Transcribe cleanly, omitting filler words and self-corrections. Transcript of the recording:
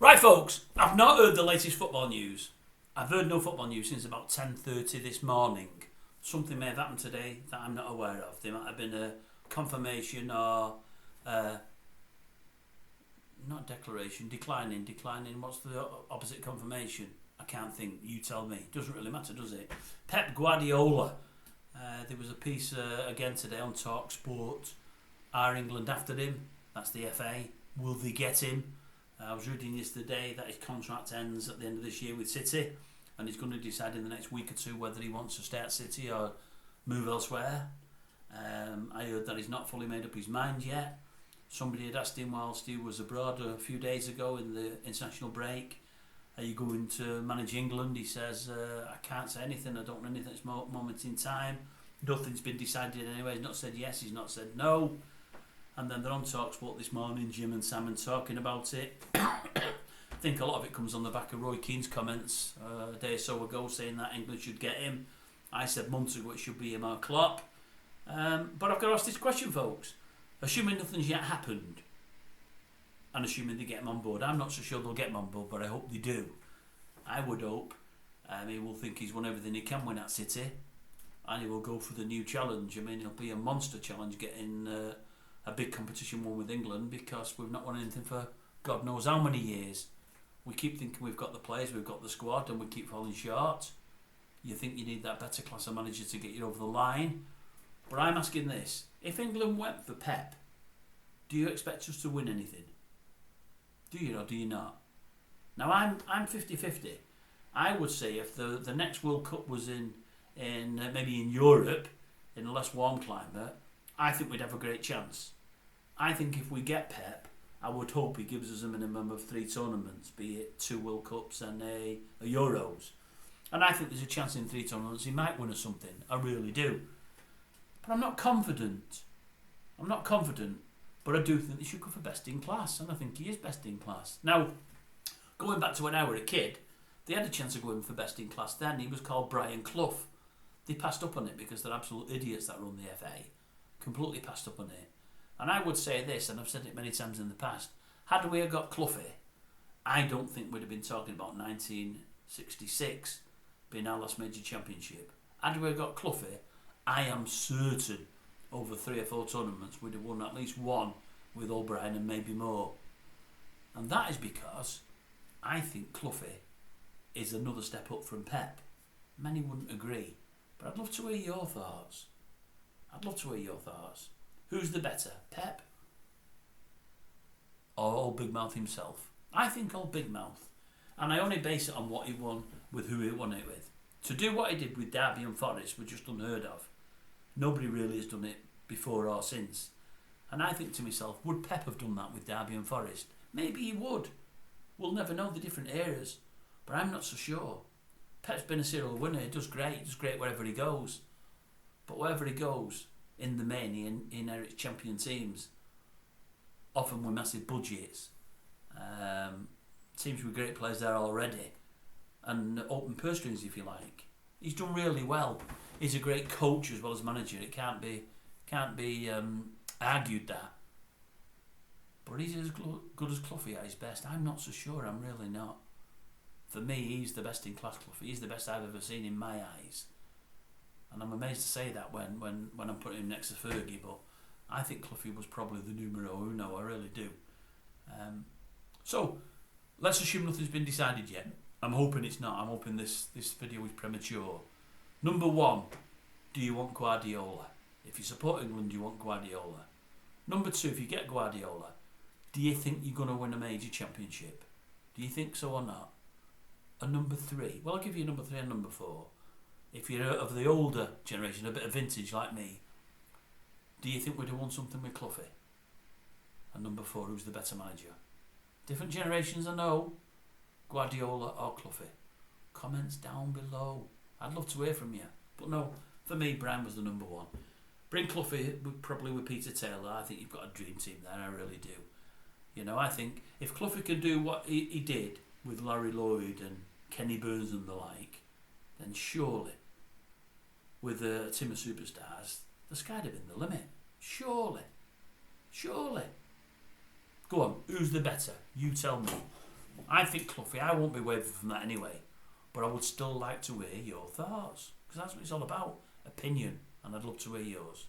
Right, folks, I've not heard the latest football news. I've heard no football news since about 10:30 this morning. Something may have happened today that I'm not aware of. There might have been a confirmation or not declaration, declining. What's the opposite confirmation? I can't think. You tell me. Doesn't really matter, does it? Pep Guardiola. There was a piece again today on Talk Sport. Are England after him? That's the FA. Will they get him? I was reading yesterday that his contract ends at the end of this year with City, and he's going to decide in the next week or two whether he wants to stay at City or move elsewhere. I heard that he's not fully made up his mind yet. Somebody had asked him whilst he was abroad a few days ago in the international break, are you going to manage England? He says, I can't say anything, I don't know anything at this moment in time. Nothing's been decided anyway. He's not said yes, he's not said no. And then they're on TalkSport this morning, Jim and Simon talking about it. I think a lot of it comes on the back of Roy Keane's comments a day or so ago saying that England should get him. I said months ago it should be him or Klopp. But I've got to ask this question, folks. Assuming nothing's yet happened, and assuming they get him on board, I'm not so sure they'll get him on board, but I hope they do. I would hope he will think he's won everything he can win at City, and he will go for the new challenge. I mean, it'll be a monster challenge getting a big competition won with England, because we've not won anything for God knows how many years. We keep thinking we've got the players, we've got the squad, and we keep falling short. You think you need that better class of manager to get you over the line. But I'm asking this. If England went for Pep, do you expect us to win anything? Do you or do you not? Now I'm 50-50. I would say if the next World Cup was in maybe in Europe, in a less warm climate, I think we'd have a great chance. I think if we get Pep, I would hope he gives us a minimum of 3 tournaments, be it 2 World Cups and a Euros. And I think there's a chance in 3 tournaments he might win or something. I really do. But I'm not confident. But I do think they should go for best in class, and I think he is best in class. Now, going back to when I were a kid, they had a chance of going for best in class then. He was called Brian Clough. They passed up on it because they're absolute idiots that run the FA. Completely passed up on it. And I would say this, and I've said it many times in the past, had we got Cloughie, I don't think we'd have been talking about 1966 being our last major championship. Had we got Cloughie, I am certain over 3 or 4 tournaments we'd have won at least one with O'Brien and maybe more. And that is because I think Cloughie is another step up from Pep. Many wouldn't agree, but I'd love to hear your thoughts. Who's the better, Pep or Old Big Mouth himself? I think Old Big Mouth. And I only base it on what he won with who he won it with. To do what he did with Derby and Forest was just unheard of. Nobody really has done it before or since. And I think to myself, would Pep have done that with Derby and Forest? Maybe he would. We'll never know the different eras. But I'm not so sure. Pep's been a serial winner. He does great wherever he goes. But wherever he goes, in the main, he inherits champion teams. Often with massive budgets. Teams with great players there already. And open purse strings, if you like. He's done really well. He's a great coach as well as manager. It can't be argued that. But he's as good as Cloughie at his best. I'm not so sure. I'm really not. For me, he's the best in class, Cloughie. He's the best I've ever seen in my eyes. And I'm amazed to say that when I'm putting him next to Fergie. But I think Cloughie was probably the numero uno. I really do. So let's assume nothing's been decided yet. I'm hoping it's not. I'm hoping this video is premature. Number 1, do you want Guardiola? If you support England, do you want Guardiola? Number 2, if you get Guardiola, do you think you're going to win a major championship? Do you think so or not? And number 3, well, I'll give you number 3 and number 4. If you're of the older generation, a bit of vintage like me, do you think we'd have won something with Cloughie? And number 4, who's the better manager? Different generations, I know. Guardiola or Cloughie? Comments down below. I'd love to hear from you. But no, for me, Brian was the number 1. Bring Cloughie probably with Peter Taylor. I think you've got a dream team there, I really do. You know, I think if Cloughie can do what he did with Larry Lloyd and Kenny Burns and the like, then surely, with a team of superstars, the sky'd have been the limit. Surely. Go on, who's the better? You tell me. I think Cloughie, I won't be wavering from that anyway, but I would still like to hear your thoughts, because that's what it's all about, opinion, and I'd love to hear yours.